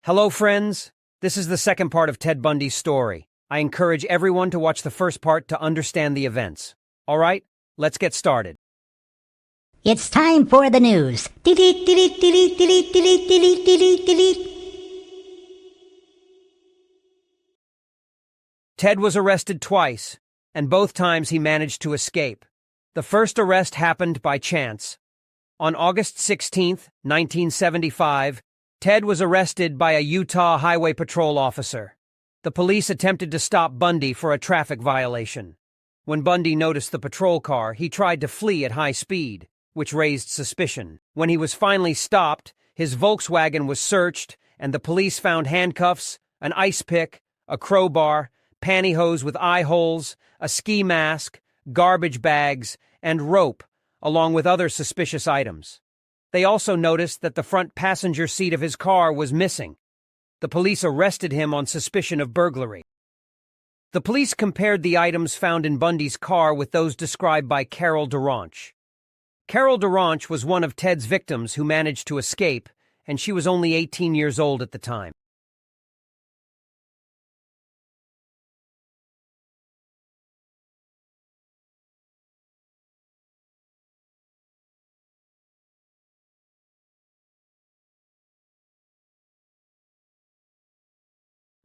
Hello, friends. This is the second part of Ted Bundy's story. I encourage everyone to watch the first part to understand the events. All right, let's get started. It's time for the news. Delete, delete, delete, delete, delete, delete, delete, delete. Ted was arrested twice, and both times he managed to escape. The first arrest happened by chance. On August 16, 1975, Ted was arrested by a Utah Highway Patrol officer. The police attempted to stop Bundy for a traffic violation. When Bundy noticed the patrol car, he tried to flee at high speed, which raised suspicion. When he was finally stopped, his Volkswagen was searched, and the police found handcuffs, an ice pick, a crowbar, pantyhose with eye holes, a ski mask, garbage bags, and rope, along with other suspicious items. They also noticed that the front passenger seat of his car was missing. The police arrested him on suspicion of burglary. The police compared the items found in Bundy's car with those described by Carol DeRanche. Carol DeRanche was one of Ted's victims who managed to escape, and she was only 18 years old at the time.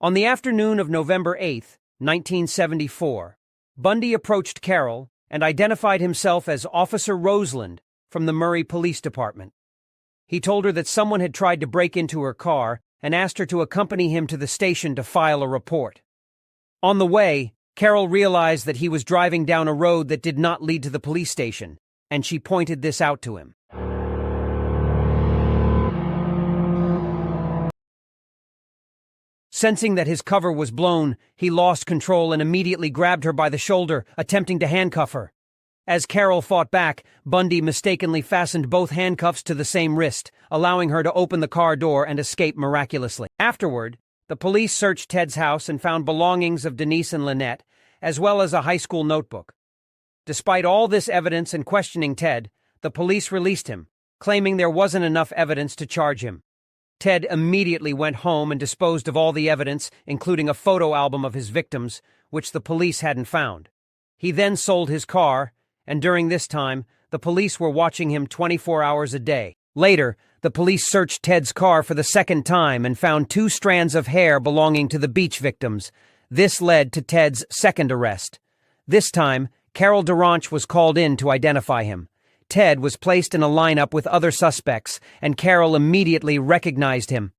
On the afternoon of November 8, 1974, Bundy approached Carol and identified himself as Officer Roseland from the Murray Police Department. He told her that someone had tried to break into her car and asked her to accompany him to the station to file a report. On the way, Carol realized that he was driving down a road that did not lead to the police station, and she pointed this out to him. Sensing that his cover was blown, he lost control and immediately grabbed her by the shoulder, attempting to handcuff her. As Carol fought back, Bundy mistakenly fastened both handcuffs to the same wrist, allowing her to open the car door and escape miraculously. Afterward, the police searched Ted's house and found belongings of Denise and Lynette, as well as a high school notebook. Despite all this evidence and questioning Ted, the police released him, claiming there wasn't enough evidence to charge him. Ted immediately went home and disposed of all the evidence, including a photo album of his victims, which the police hadn't found. He then sold his car, and during this time, the police were watching him 24 hours a day. Later, the police searched Ted's car for the second time and found 2 strands of hair belonging to the beach victims. This led to Ted's second arrest. This time, Carol DeRanche was called in to identify him. Ted was placed in a lineup with other suspects, and Carol immediately recognized him.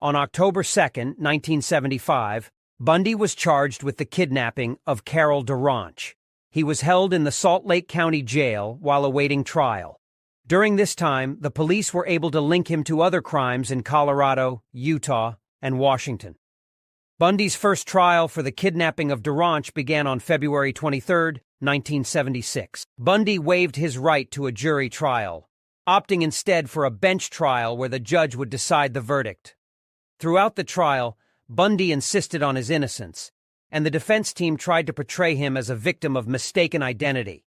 On October 2, 1975, Bundy was charged with the kidnapping of Carol DeRanche. He was held in the Salt Lake County Jail while awaiting trial. During this time, the police were able to link him to other crimes in Colorado, Utah, and Washington. Bundy's first trial for the kidnapping of DeRanche began on February 23, 1976. Bundy waived his right to a jury trial, opting instead for a bench trial where the judge would decide the verdict. Throughout the trial, Bundy insisted on his innocence, and the defense team tried to portray him as a victim of mistaken identity.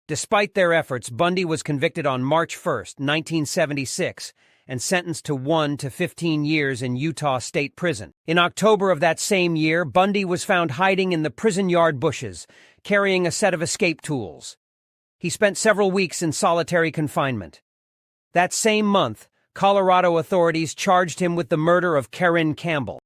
Despite their efforts, Bundy was convicted on March 1, 1976, and sentenced to 1 to 15 years in Utah State Prison. In October of that same year, Bundy was found hiding in the prison yard bushes, carrying a set of escape tools. He spent several weeks in solitary confinement. That same month, Colorado authorities charged him with the murder of Karen Campbell.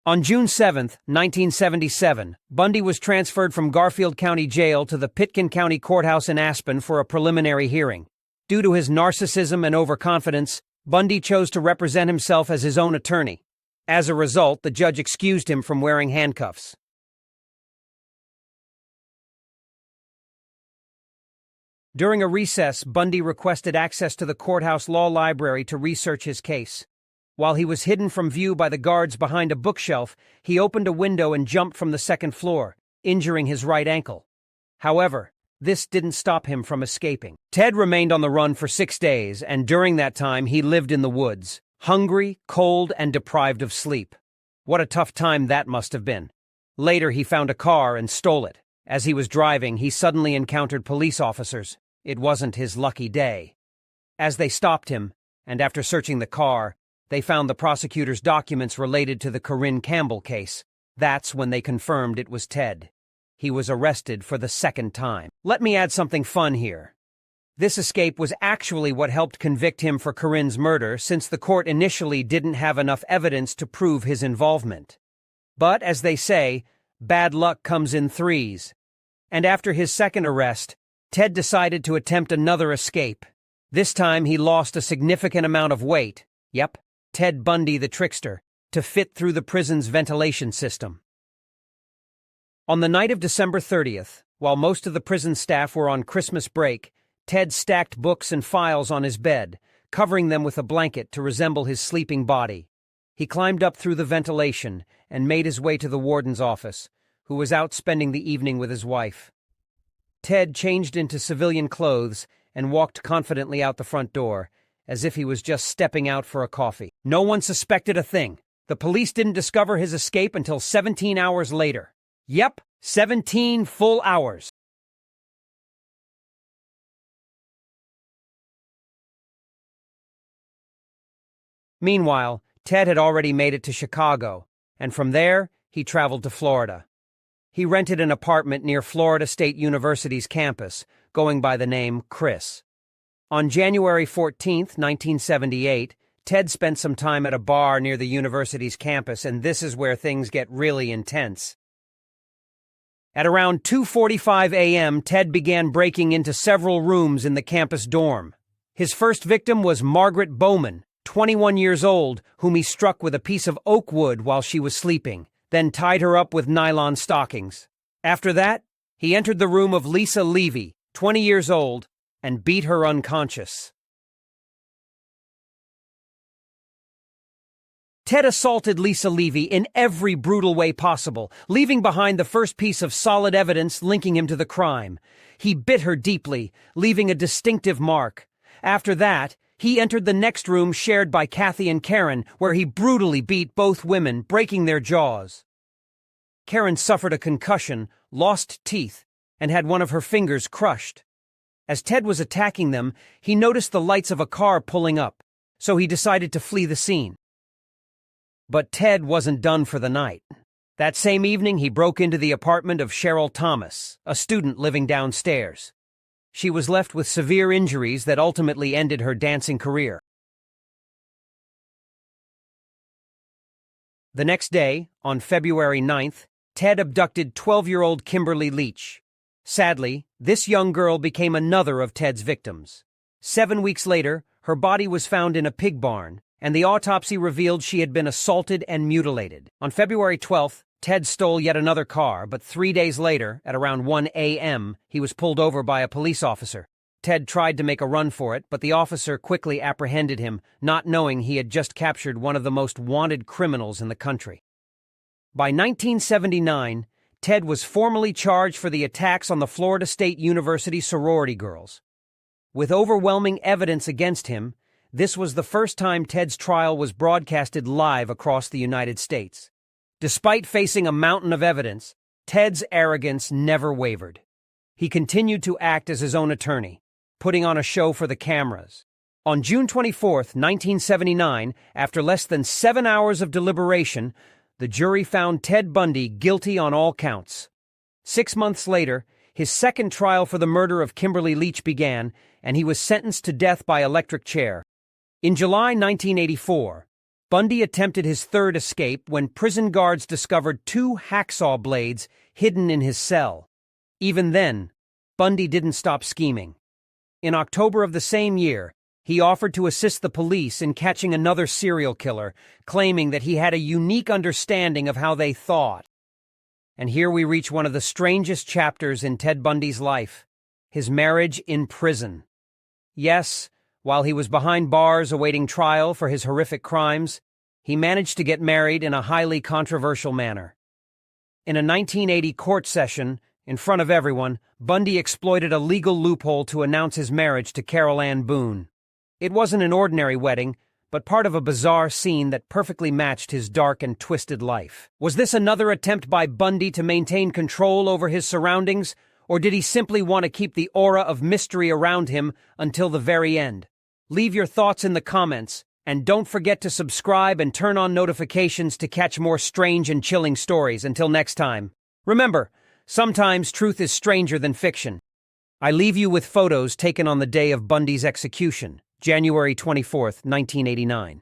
On June 7, 1977, Bundy was transferred from Garfield County Jail to the Pitkin County Courthouse in Aspen for a preliminary hearing. Due to his narcissism and overconfidence, Bundy chose to represent himself as his own attorney. As a result, the judge excused him from wearing handcuffs. During a recess, Bundy requested access to the courthouse law library to research his case. While he was hidden from view by the guards behind a bookshelf, he opened a window and jumped from the second floor, injuring his right ankle. However, this didn't stop him from escaping. Ted remained on the run for 6 days, and during that time he lived in the woods, hungry, cold, and deprived of sleep. What a tough time that must have been. Later, he found a car and stole it. As he was driving, he suddenly encountered police officers. It wasn't his lucky day. As they stopped him, and after searching the car, they found the prosecutor's documents related to the Corinne Campbell case. That's when they confirmed it was Ted. He was arrested for the second time. Let me add something fun here. This escape was actually what helped convict him for Corinne's murder, since the court initially didn't have enough evidence to prove his involvement. But, as they say, bad luck comes in threes. And after his second arrest, Ted decided to attempt another escape. This time he lost a significant amount of weight. Yep, Ted Bundy the trickster, to fit through the prison's ventilation system. On the night of December 30th, while most of the prison staff were on Christmas break, Ted stacked books and files on his bed, covering them with a blanket to resemble his sleeping body. He climbed up through the ventilation and made his way to the warden's office, who was out spending the evening with his wife. Ted changed into civilian clothes and walked confidently out the front door, as if he was just stepping out for a coffee. No one suspected a thing. The police didn't discover his escape until 17 hours later. Yep, 17 full hours. Meanwhile, Ted had already made it to Chicago, and from there, he traveled to Florida. He rented an apartment near Florida State University's campus, going by the name Chris. On January 14, 1978, Ted spent some time at a bar near the university's campus, and this is where things get really intense. At around 2:45 a.m., Ted began breaking into several rooms in the campus dorm. His first victim was Margaret Bowman, 21 years old, whom he struck with a piece of oak wood while she was sleeping, then tied her up with nylon stockings. After that, he entered the room of Lisa Levy, 20 years old, and beat her unconscious. Ted assaulted Lisa Levy in every brutal way possible, leaving behind the first piece of solid evidence linking him to the crime. He bit her deeply, leaving a distinctive mark. After that, he entered the next room shared by Kathy and Karen, where he brutally beat both women, breaking their jaws. Karen suffered a concussion, lost teeth, and had one of her fingers crushed. As Ted was attacking them, he noticed the lights of a car pulling up, so he decided to flee the scene. But Ted wasn't done for the night. That same evening, he broke into the apartment of Cheryl Thomas, a student living downstairs. She was left with severe injuries that ultimately ended her dancing career. The next day, on February 9th, Ted abducted 12-year-old Kimberly Leach. Sadly, this young girl became another of Ted's victims. 7 weeks later, her body was found in a pig barn, and the autopsy revealed she had been assaulted and mutilated. On February 12th, Ted stole yet another car, but 3 days later, at around 1 a.m., he was pulled over by a police officer. Ted tried to make a run for it, but the officer quickly apprehended him, not knowing he had just captured one of the most wanted criminals in the country. By 1979, Ted was formally charged for the attacks on the Florida State University sorority girls. With overwhelming evidence against him, this was the first time Ted's trial was broadcasted live across the United States. Despite facing a mountain of evidence, Ted's arrogance never wavered. He continued to act as his own attorney, putting on a show for the cameras. On June 24, 1979, after less than 7 hours of deliberation, the jury found Ted Bundy guilty on all counts. 6 months later, his second trial for the murder of Kimberly Leach began, and he was sentenced to death by electric chair. In July 1984, Bundy attempted his third escape when prison guards discovered 2 hacksaw blades hidden in his cell. Even then, Bundy didn't stop scheming. In October of the same year, he offered to assist the police in catching another serial killer, claiming that he had a unique understanding of how they thought. And here we reach one of the strangest chapters in Ted Bundy's life: his marriage in prison. Yes, while he was behind bars awaiting trial for his horrific crimes, he managed to get married in a highly controversial manner. In a 1980 court session, in front of everyone, Bundy exploited a legal loophole to announce his marriage to Carol Ann Boone. It wasn't an ordinary wedding, but part of a bizarre scene that perfectly matched his dark and twisted life. Was this another attempt by Bundy to maintain control over his surroundings, or did he simply want to keep the aura of mystery around him until the very end? Leave your thoughts in the comments, and don't forget to subscribe and turn on notifications to catch more strange and chilling stories. Until next time. Remember, sometimes truth is stranger than fiction. I leave you with photos taken on the day of Bundy's execution, January 24th, 1989.